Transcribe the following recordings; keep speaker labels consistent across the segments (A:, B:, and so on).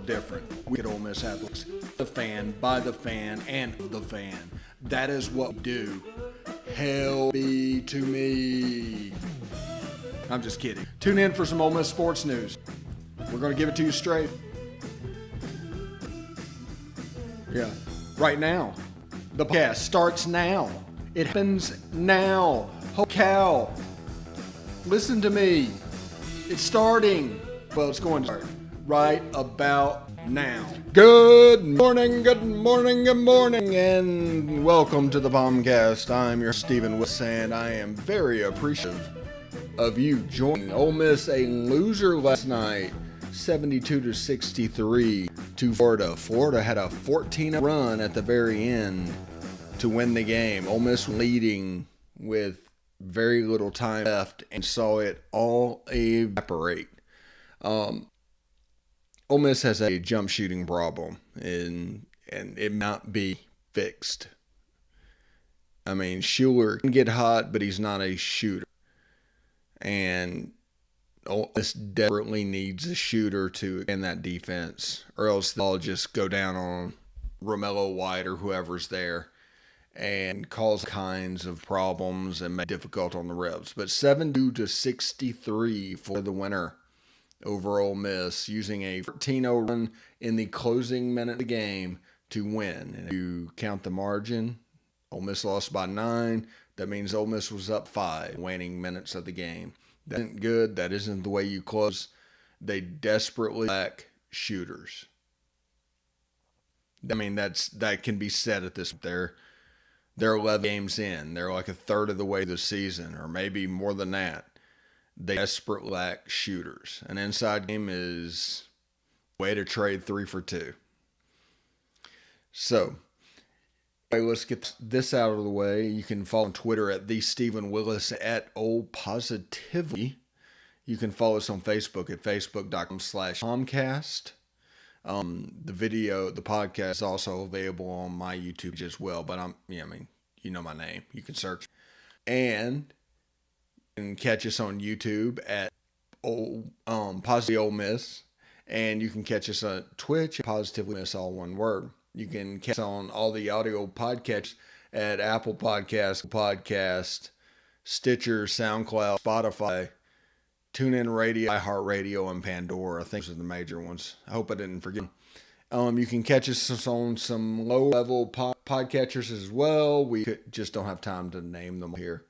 A: different. We at Ole Miss Athletics, the fan, by the fan, and the fan. That is what we do. Hell be to me. I'm just kidding. Tune in for some Ole Miss sports news. We're going to give it to you straight. Yeah. Right now. The podcast starts now. It happens now. Holy cow. Listen to me. It's starting. Well, it's going to start right about now. Good morning, and welcome to the POMcast. I'm your Stephen Willis, and I am very appreciative of you joining. Ole Miss a loser last night, 72-63 to Florida. Florida had a 14 run at the very end to win the game. Ole Miss leading with very little time left and saw it all evaporate. Ole Miss has a jump shooting problem, and it might be fixed. I mean, Schuler can get hot, but he's not a shooter. And Ole Miss desperately needs a shooter to end that defense, or else they'll just go down on Romello White or whoever's there and cause kinds of problems and make it difficult on the Rebs. But 72-63 for the winner over Ole Miss, using a 14-0 run in the closing minute of the game to win. And if you count the margin, Ole Miss lost by 9. That means Ole Miss was up 5 waning minutes of the game. That isn't good. That isn't the way you close. They desperately lack shooters. I mean, that can be said at this. They're 11 games in. They're like a third of the way this season, or maybe more than that. They desperately lack shooters. An inside game is a way to trade 3 for 2. So, let's get this out of the way. You can follow on Twitter at @TheStephenWillis, at Ole Positively. You can follow us on Facebook at facebook.com/POMcast. The podcast is also available on my YouTube as well, but you know my name. You can search. And you can catch us on YouTube at Positively Ole Miss. And you can catch us on Twitch at Positively Miss, all one word. You can catch us on all the audio podcasts at Apple Podcast, Stitcher, SoundCloud, Spotify, TuneIn Radio, iHeartRadio, and Pandora. I think those are the major ones. I hope I didn't forget. You can catch us on some low-level podcatchers as well. We just don't have time to name them here.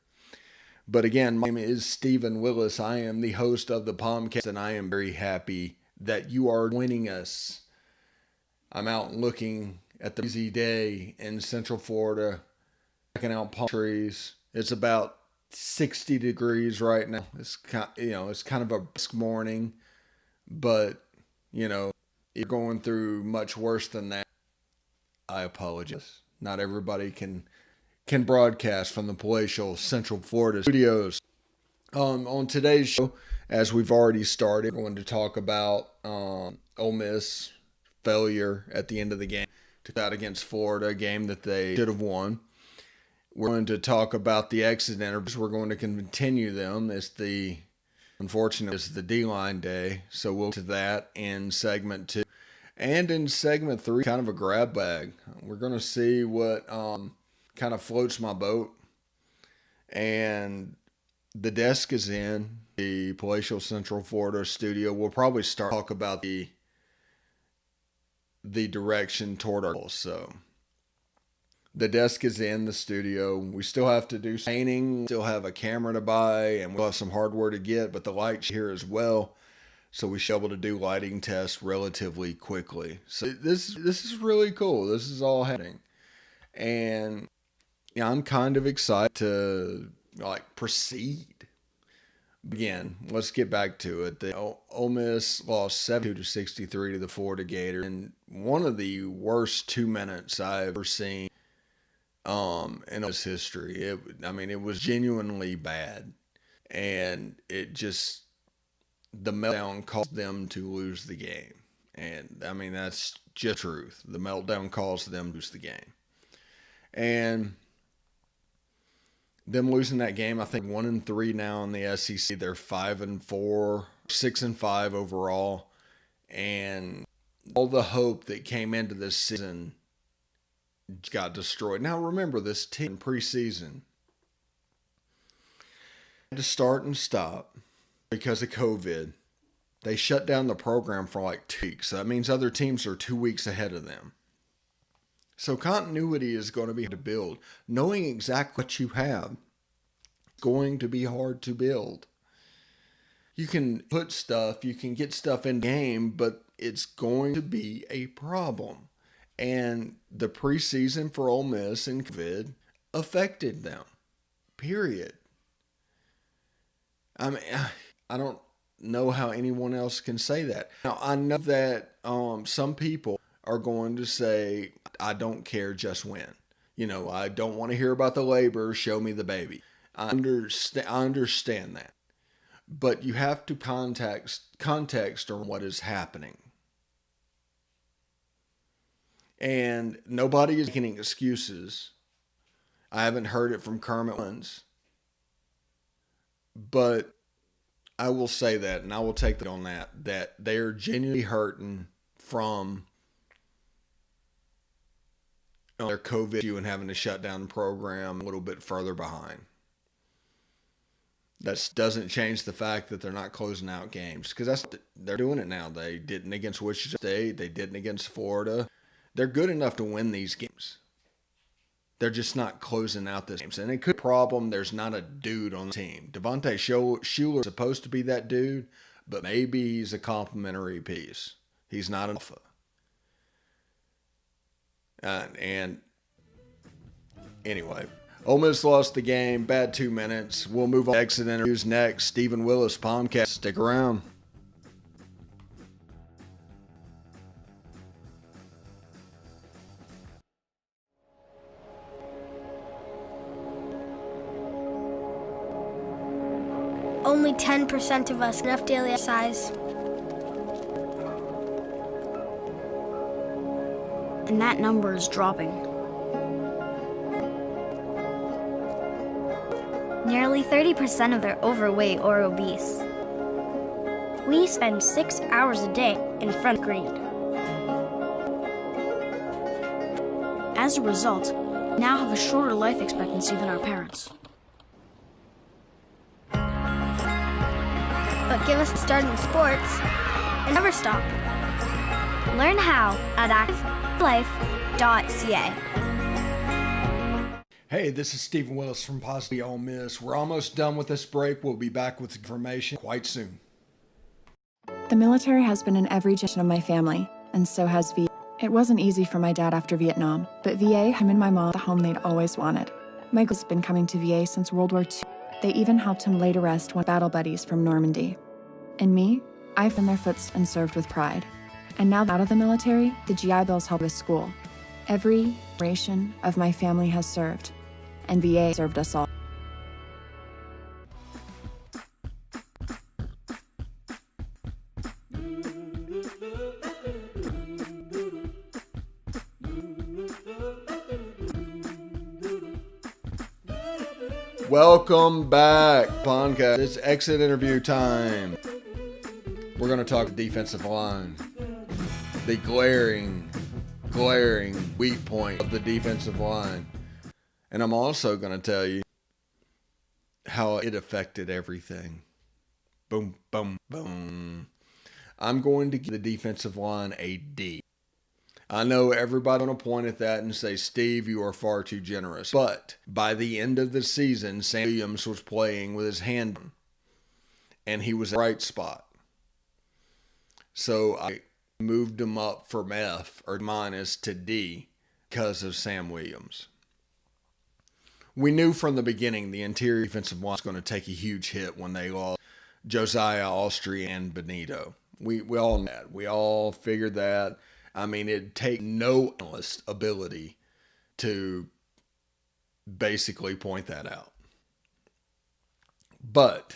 A: But again, my name is Stephen Willis. I am the host of the POMcast, and I am very happy that you are joining us. I'm out looking at the busy day in Central Florida, checking out palm trees. It's about 60 degrees right now. It's kind of a brisk morning, but if you're going through much worse than that, I apologize. Not everybody can broadcast from the palatial Central Florida studios. On today's show, as we've already started, we're going to talk about Ole Miss failure at the end of the game to out against Florida, a game that they should have won. We're going to talk about the exit interviews. We're going to continue them. Unfortunately, it's the D-line day, so we'll get to that in segment 2. And in segment 3, kind of a grab bag. We're going to see what kind of floats my boat. And the desk is in the palatial Central Florida studio. We'll probably talk about the direction toward our goals. So the desk is in the studio. We still have to do painting, still have a camera to buy, and we'll have some hardware to get, but the light's here as well. So we should be able to do lighting tests relatively quickly. So this is really cool. This is all happening. And I'm kind of excited to proceed. Again, let's get back to it. The Ole Miss lost 72-63 to the Florida Gators, and one of the worst 2 minutes I've ever seen in Ole Miss history. It was genuinely bad, and the meltdown caused them to lose the game. And that's just truth. The meltdown caused them to lose the game, and them losing that game, I think 1-3 now in the SEC. They're 5-4, 6-5 overall, and all the hope that came into this season got destroyed. Now remember, this team preseason had to start and stop because of COVID. They shut down the program for like 2 weeks. So that means other teams are 2 weeks ahead of them. So continuity is going to be hard to build. Knowing exactly what you have is going to be hard to build. You can put stuff, you can get stuff in the game, but it's going to be a problem. And the preseason for Ole Miss and COVID affected them. Period. I mean, I don't know how anyone else can say that. Now, I know that some people are going to say, I don't care, just win. You know, I don't want to hear about the labor, show me the baby. I understand that. But you have to context on what is happening. And nobody is making excuses. I haven't heard it from Kermit once. But I will say that, and I will take that on that they're genuinely hurting from their COVID issue and having to shut down the program a little bit further behind. That doesn't change the fact that they're not closing out games, because they're doing it now. They didn't against Wichita State. They didn't against Florida. They're good enough to win these games. They're just not closing out these games. And it could be a problem. There's not a dude on the team. Devontae Shuler is supposed to be that dude, but maybe he's a complimentary piece. He's not an alpha. And anyway, Ole Miss lost the game. Bad 2 minutes. We'll move on to exit interviews next. Stephen Willis, POMcast. Stick around.
B: Only 10% of us enough daily exercise.
C: And that number is dropping.
B: Nearly 30% of them are overweight or obese. We spend 6 hours a day in front of the screen.
C: As a result, we now have a shorter life expectancy than our parents.
B: But give us a start in sports and never stop. Learn how at activelife.ca.
A: Hey, this is Stephen Willis from Positively Ole Miss. We're almost done with this break. We'll be back with information quite soon.
D: The military has been in every generation of my family, and so has VA. It wasn't easy for my dad after Vietnam, but VA, him and my mom, the home they'd always wanted. Michael's been coming to VA since World War II. They even helped him lay to rest one battle buddies from Normandy. And me, I've been their footsteps and served with pride. And now out of the military, the GI Bills help with school. Every generation of my family has served, and VA served us all.
A: Welcome back, POMcast. It's exit interview time. We're going to talk defensive line. The glaring weak point of the defensive line. And I'm also going to tell you how it affected everything. Boom, boom, boom. I'm going to give the defensive line a D. I know everybody going to point at that and say, Steve, you are far too generous. But by the end of the season, Sam Williams was playing with his hand down, and he was at the right spot. So I moved him up from F or minus to D because of Sam Williams. We knew from the beginning the interior defensive line was going to take a huge hit when they lost Josiah, Austria, and Benito. We all knew that. We all figured that. I mean, it'd take no analyst ability to basically point that out. But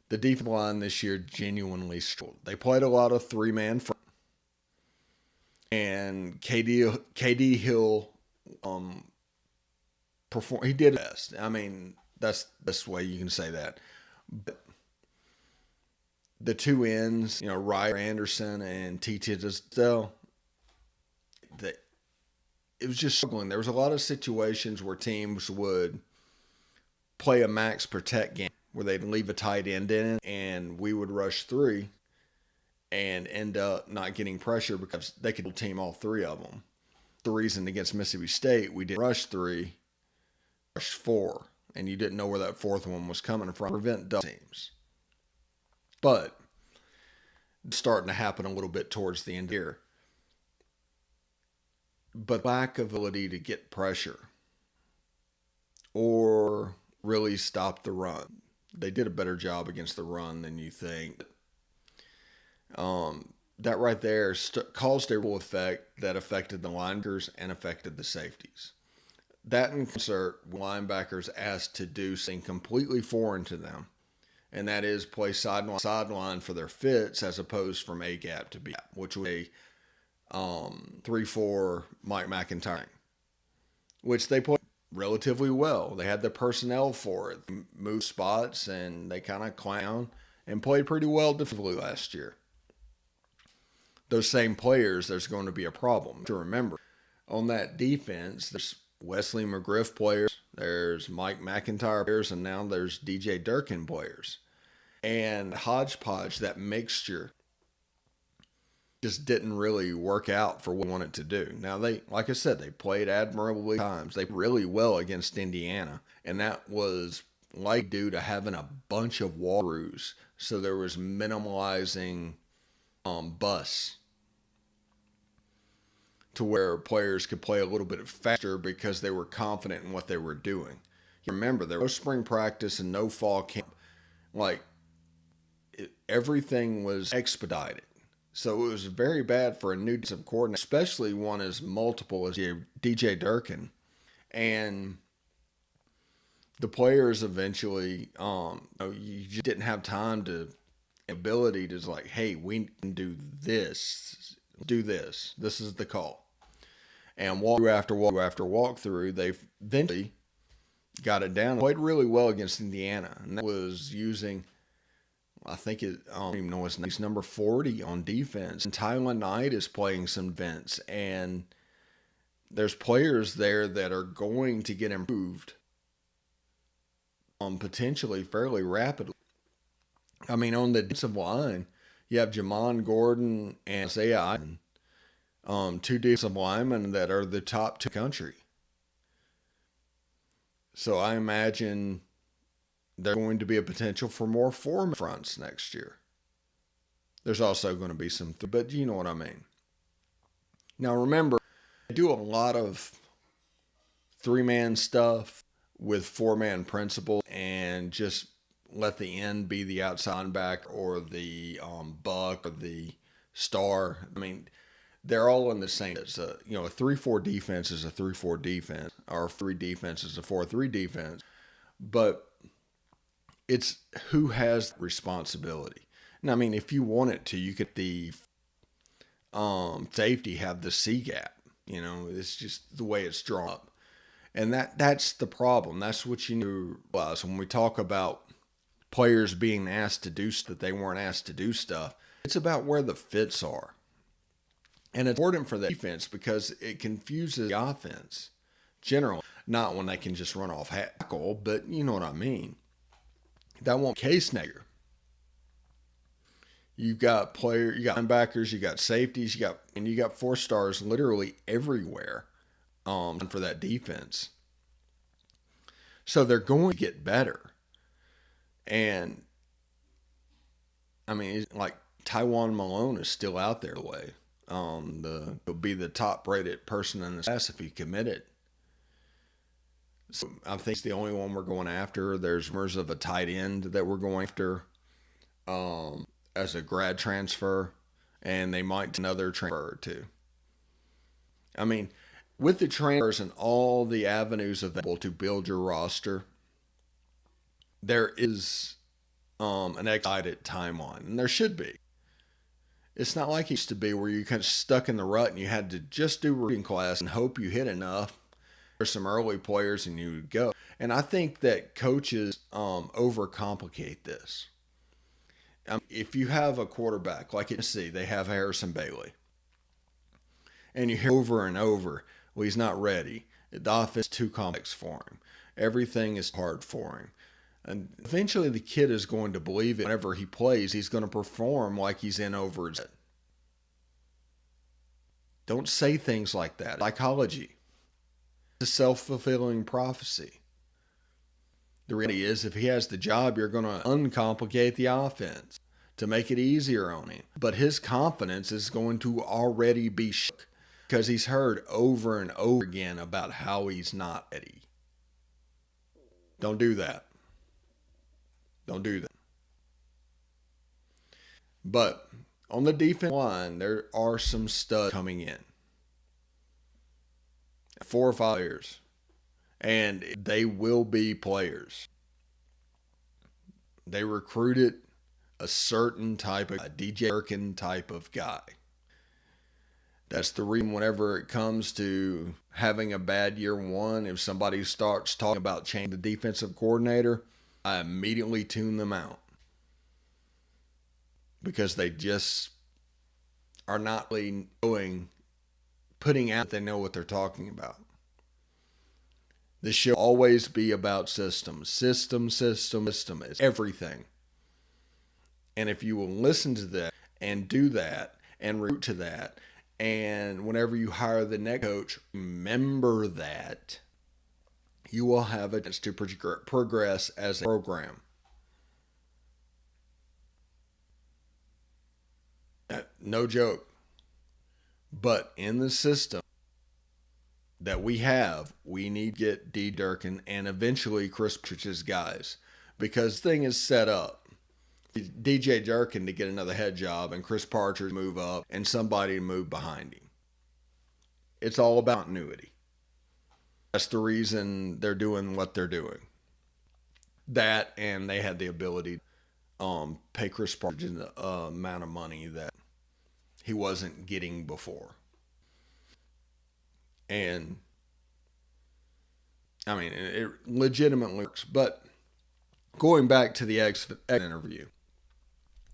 A: the defensive line this year genuinely struggled. They played a lot of three-man front. And KD Hill performed. He did his best. I mean, that's the best way you can say that. But the two ends, Ryder Anderson and T.T. Tisdale, that it was just struggling. There was a lot of situations where teams would play a max protect game where they'd leave a tight end in and we would rush three and end up not getting pressure because they could team all three of them. The reason against Mississippi State, we didn't rush three, rush four, and you didn't know where that fourth one was coming from. Prevent double teams. But it's starting to happen a little bit towards the end here. But lack of ability to get pressure or really stop the run. They did a better job against the run than you think. That right there caused a ripple effect that affected the linebackers and affected the safeties. That in concert, linebackers asked to do something completely foreign to them, and that is play sideline for their fits as opposed from A gap to B gap, which was a 3-4 Mike McIntyre, which they played relatively well. They had the personnel for it, moved spots, and they kind of clown and played pretty well defensively last year. Those same players, there's going to be a problem to remember. On that defense, there's Wesley McGriff players, there's Mike McIntyre players, and now there's DJ Durkin players. And hodgepodge, that mixture, just didn't really work out for what we wanted to do. Now, like I said, they played admirably times. They played really well against Indiana, and that was due to having a bunch of walkthroughs. So there was minimalizing busts to where players could play a little bit faster because they were confident in what they were doing. You remember, there was no spring practice and no fall camp. Everything was expedited. So it was very bad for a new defensive coordinator, especially one as multiple as DJ Durkin. And the players eventually, you just didn't have time to, ability to hey, we can do this. This is the call. And walk after walk through, they eventually got it down. Played really well against Indiana. And that was using, I don't even know his name. He's number 40 on defense. And Tylen Knight is playing some vents. And there's players there that are going to get improved potentially fairly rapidly. On the defensive line, you have Jamon Gordon and Isaiah Ivan, two defensive linemen that are the top two in the country. So I imagine there's going to be a potential for more four fronts next year. There's also going to be some, but you know what I mean. Now remember, I do a lot of three-man stuff with four-man principles and just let the end be the outside back or the buck or the star. They're all in the same. It's a 3-4 defense is a 3-4 defense, or 3 defense is a 4-3 defense. But it's who has responsibility. And if you want it to, you could the safety have the C gap. It's just the way it's drawn up. And that's the problem. That's what you need to realize when we talk about players being asked to do stuff that they weren't asked to do stuff. It's about where the fits are. And it's important for the defense because it confuses the offense generally. Not when they can just run off tackle, but you know what I mean. That won't be the case next year. You've got linebackers, you got safeties, you got 4 stars literally everywhere for that defense. So they're going to get better. And Tywone Malone is still out there the way. He'll be the top rated person in the class if he committed. So I think it's the only one we're going after. There's rumors of a tight end that we're going after as a grad transfer, and they might do another transfer or two. With the transfers and all the avenues available to build your roster, there is an excited timeline, and there should be. It's not like it used to be where you kind of stuck in the rut and you had to just do recruiting class and hope you hit enough for some early players and you would go. And I think that coaches overcomplicate this. If you have a quarterback like at Tennessee, they have Harrison Bailey, and you hear over and over, well, he's not ready. The offense is too complex for him. Everything is hard for him. And eventually the kid is going to believe it. Whenever he plays, he's going to perform like he's in over his head. Don't say things like that. Psychology. It's a self-fulfilling prophecy. The reality is, if he has the job, you're going to uncomplicate the offense to make it easier on him. But his confidence is going to already be shook because he's heard over and over again about how he's not ready. Don't do that. Don't do that. But on the defense line, there are some studs coming in. 4 or 5 years. And they will be players. They recruited a certain type of, a DJ Durkin type of guy. That's the reason whenever it comes to having a bad year one, if somebody starts talking about changing the defensive coordinator, I immediately tune them out. Because they just are not really putting out they know what they're talking about. This should always be about systems. System. It's everything. And if you will listen to that and do that and root to that, and whenever you hire the next coach, remember that you will have a chance to progress as a program. No joke. But in the system that we have, we need to get D. Durkin and eventually Chris Partridge's guys, because the thing is set up. DJ Durkin to get another head job and Chris Partridge move up and somebody to move behind him. It's all about continuity. That's the reason they're doing what they're doing. That, and they had the ability to pay Chris Partridge the amount of money that he wasn't getting before. And I mean, it legitimately works. But going back to the exit interview,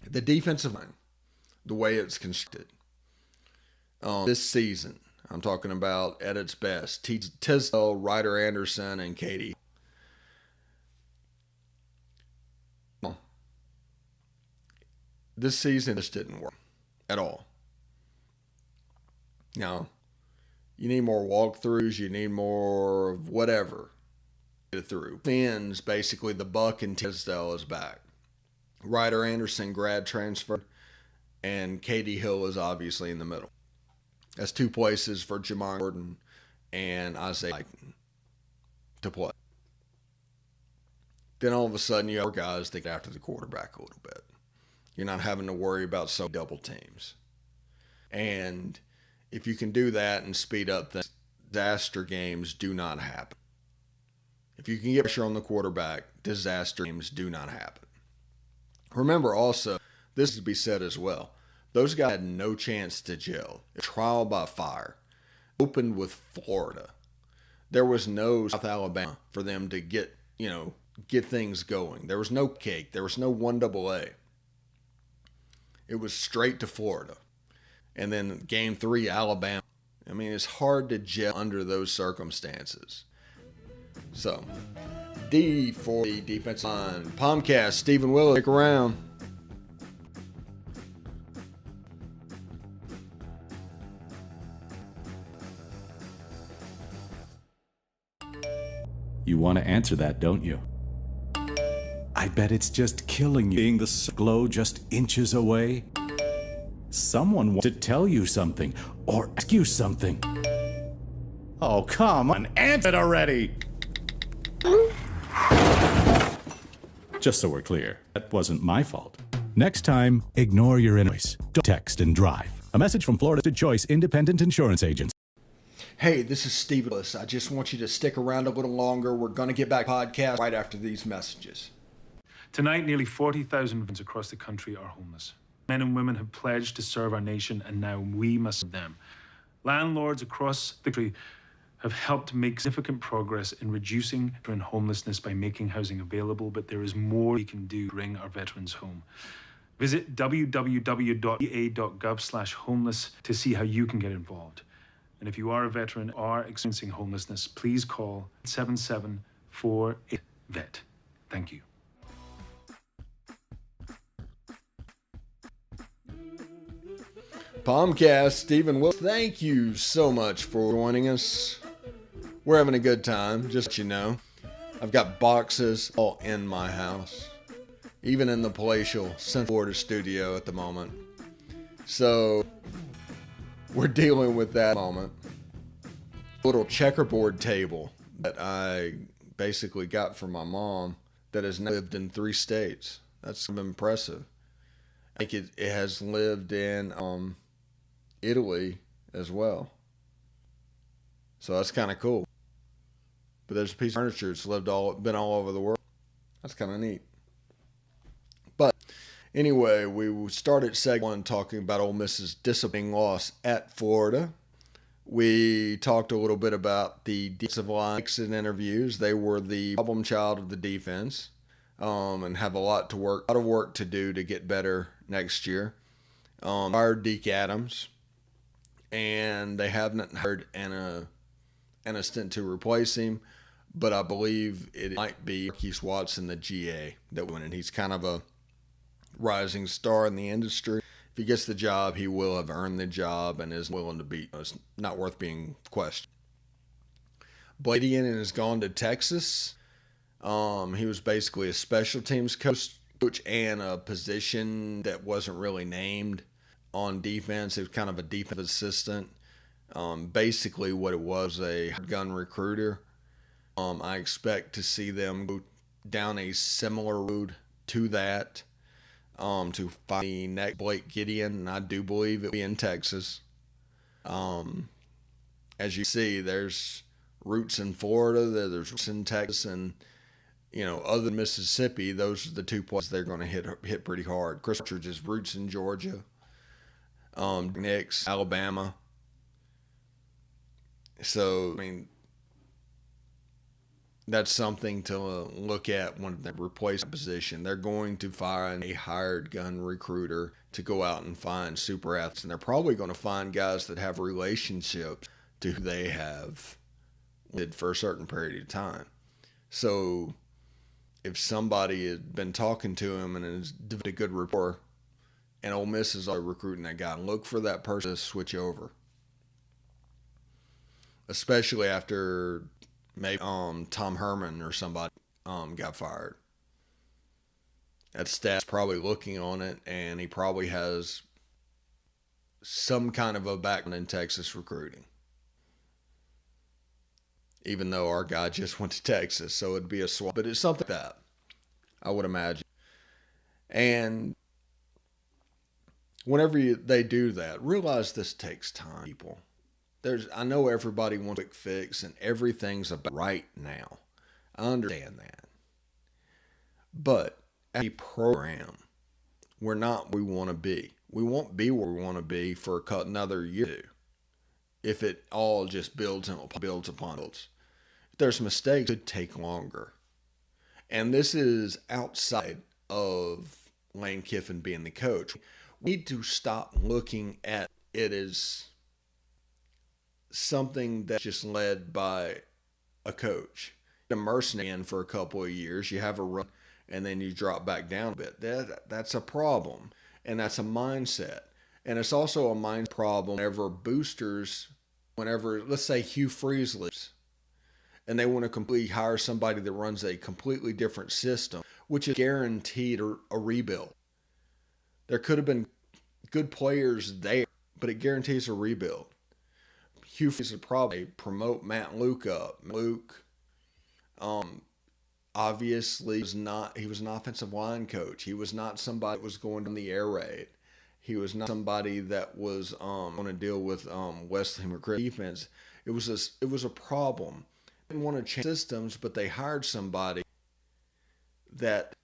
A: the defensive line, the way it's constructed this season, I'm talking about at its best, Tisdale, Ryder Anderson, and Katie. This season just didn't work at all. Now, you need more walkthroughs, you need more whatever to get it through. Ends, basically, the buck and Tisdale is back. Ryder Anderson grad transfer, and Katie Hill is obviously in the middle. That's 2 places for Jamar Gordon and Isaiah Eichen to play. Then all of a sudden you have guys that get after the quarterback a little bit. You're not having to worry about so double teams. And if you can do that and speed up things, disaster games do not happen. If you can get pressure on the quarterback, disaster games do not happen. Remember also, this is to be said as well, those guys had no chance to gel. Trial by fire. Opened with Florida. There was no South Alabama for them to get things going. There was no cake. There was no 1AA. It was straight to Florida. And then game 3, Alabama. I mean, it's hard to gel under those circumstances. So, D for the defensive line. POMcast, Stephen Willis, stick around.
E: You want to answer that, don't you? I bet it's just killing you, being the glow just inches away. Someone wants to tell you something or ask you something. Oh, come on, answer it already! Just so we're clear, that wasn't my fault. Next time, ignore your inner voice. Don't text and drive. A message from Florida Choice Independent Insurance Agents.
A: Hey, this is Steve Willis. I just want you to stick around a little longer. We're going to get back to the podcast right after these messages.
F: Tonight, nearly 40,000 veterans across the country are homeless. Men and women have pledged to serve our nation, and now we must serve them. Landlords across the country have helped make significant progress in reducing homelessness by making housing available, but there is more we can do to bring our veterans home. Visit www.va.gov/homeless to see how you can get involved. And if you are a veteran or are experiencing homelessness, please call 877-48-VET. Thank you.
A: POMcast, Stephen Will, thank you so much for joining us. We're having a good time, just so you know. I've got boxes all in my house, even in the palatial Central Florida studio at the moment. So, we're dealing with that moment. A little checkerboard table that I basically got from my mom that has now lived in 3 states. That's impressive. I think it has lived in Italy as well. So that's kind of cool. But there's a piece of furniture that's been all over the world. That's kind of neat. But anyway, we started segment 1 talking about Ole Miss's disappointing loss at Florida. We talked a little bit about the defensive line exit interviews. They were the problem child of the defense, and have a lot of work to do to get better next year. Hired Deke Adams, and they haven't hired an assistant to replace him, but I believe it might be Marquise Watson, the GA, that went in. He's kind of a rising star in the industry. If he gets the job, he will have earned the job and is willing to be. It's not worth being questioned. Bladian has gone to Texas. He was basically a special teams coach and a position that wasn't really named on defense. It was kind of a defensive assistant. Basically what it was, a gun recruiter. I expect to see them go down a similar road to that, to find the next Blake Gideon, and I do believe it'll be in Texas. As you see, there's roots in Florida, there's roots in Texas, and other than Mississippi, those are the 2 places they're going to hit pretty hard. Chris Partridge's roots in Georgia, Nick's Alabama. So, that's something to look at when they replace the position. They're going to find a hired gun recruiter to go out and find super athletes, and they're probably going to find guys that have relationships to who they have did for a certain period of time. So if somebody had been talking to him and has developed a good rapport, and Ole Miss is already recruiting that guy, look for that person to switch over. Especially after maybe Tom Herman or somebody got fired. That staff's probably looking on it, and he probably has some kind of a background in Texas recruiting. Even though our guy just went to Texas, so it'd be a swap. But it's something like that, I would imagine. And whenever they do that, realize this takes time, people. I know everybody wants a quick fix and everything's about right now. I understand that. But as a program, we're not where we want to be. We won't be where we want to be for another year if it all just builds upon builds. If there's mistakes, it could take longer. And this is outside of Lane Kiffin being the coach. We need to stop looking at it as something that's just led by a coach. A mercenary in for a couple of years, you have a run, and then you drop back down a bit. That's a problem, and that's a mindset. And it's also a mind problem whenever, let's say Hugh Freeze leaves, and they want to completely hire somebody that runs a completely different system, which is guaranteed a rebuild. There could have been good players there, but it guarantees a rebuild. Hugh Freeze would probably promote Matt Luke up. Luke, obviously, he was an offensive line coach. He was not somebody that was going on the air raid. He was not somebody that was going to deal with Wesley McCray defense. It was a problem. They didn't want to change systems, but they hired somebody that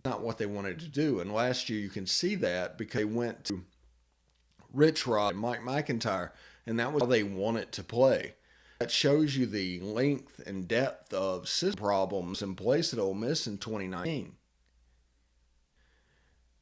A: not what they wanted to do. And last year you can see that because they went to Rich Rod and Mike McIntyre, and that was how they wanted to play. That shows you the length and depth of system problems in place at Ole Miss in 2019.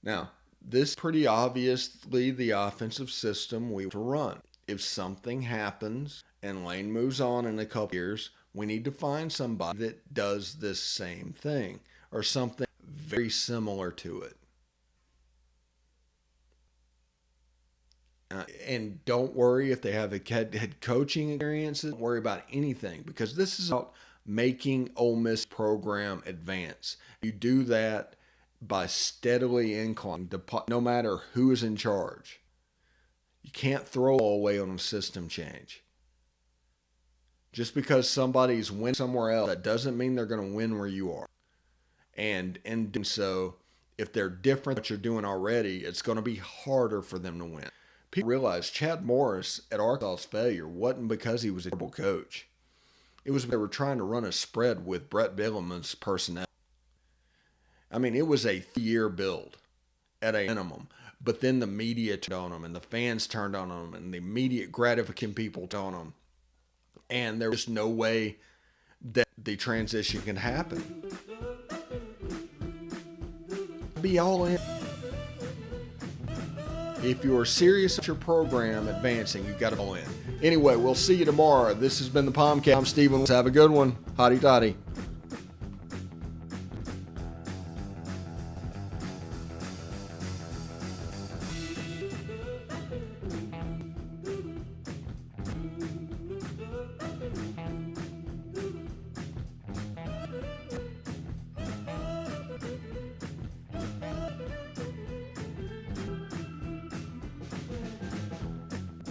A: Now, this is pretty obviously the offensive system we want to run. If something happens and Lane moves on in a couple years, we need to find somebody that does this same thing or something very similar to it. And don't worry if they have a head coaching experience. Don't worry about anything, because this is about making Ole Miss program advance. You do that by steadily inclining, no matter who is in charge. You can't throw all away on a system change. Just because somebody's winning somewhere else, that doesn't mean they're going to win where you are. And in doing so, if they're different than what you're doing already, it's going to be harder for them to win. People realize Chad Morris at Arkansas's failure wasn't because he was a terrible coach. It was because they were trying to run a spread with Brett Bielema's personnel. I mean, it was a 3-year build at a minimum. But then the media turned on them, and the fans turned on them, and the immediate gratification people turned on them. And there was no way that the transition can happen. Be all in. If you're serious about your program advancing, you've got to go in. Anyway, we'll see you tomorrow. This has been the POMcast. I'm Steven. Have a good one. Hotty toddy.